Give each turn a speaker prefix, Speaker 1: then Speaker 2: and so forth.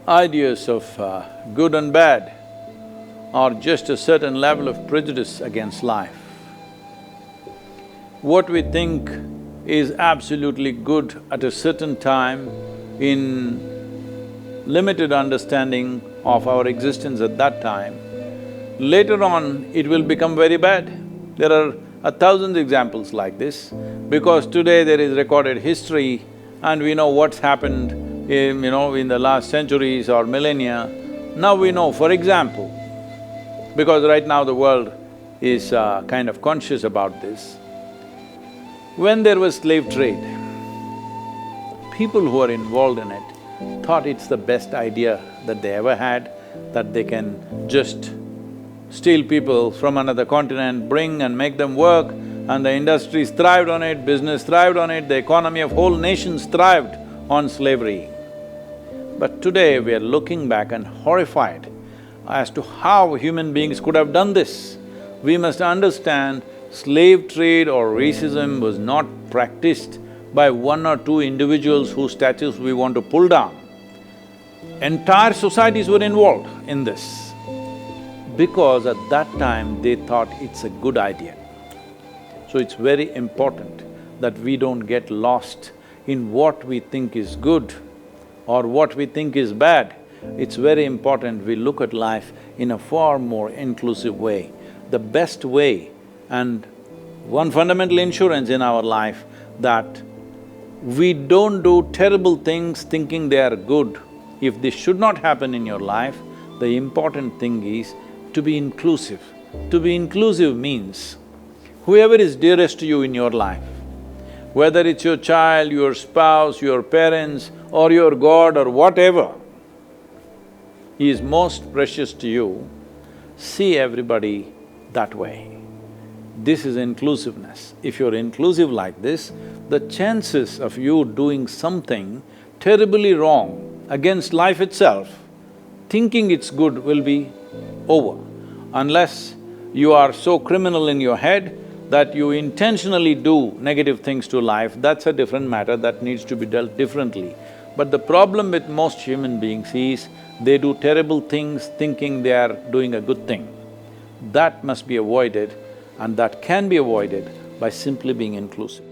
Speaker 1: Ideas of good and bad are just a certain level of prejudice against life. What we think is absolutely good at a certain time in limited understanding of our existence at that time, later on it will become very bad. There are 1,000 examples like this, because today there is recorded history and we know what's happened in the last centuries or millennia. Now we know, for example, because right now the world is kind of conscious about this. When there was slave trade, people who are involved in it thought it's the best idea that they ever had, that they can just steal people from another continent, bring and make them work, and the industries thrived on it, business thrived on it, the economy of whole nations thrived on slavery. But today we are looking back and horrified as to how human beings could have done this. We must understand slave trade or racism was not practiced by one or two individuals whose statues we want to pull down. Entire societies were involved in this, because at that time they thought it's a good idea. So it's very important that we don't get lost in what we think is good or what we think is bad. It's very important we look at life in a far more inclusive way. The best way and one fundamental insurance in our life that we don't do terrible things thinking they are good. If this should not happen in your life, the important thing is to be inclusive. To be inclusive means whoever is dearest to you in your life, whether it's your child, your spouse, your parents, or your God or whatever, he is most precious to you, see everybody that way. This is inclusiveness. If you're inclusive like this, the chances of you doing something terribly wrong against life itself, thinking it's good, will be over. Unless you are so criminal in your head that you intentionally do negative things to life, that's a different matter that needs to be dealt differently. But the problem with most human beings is they do terrible things thinking they are doing a good thing. That must be avoided, and that can be avoided by simply being inclusive.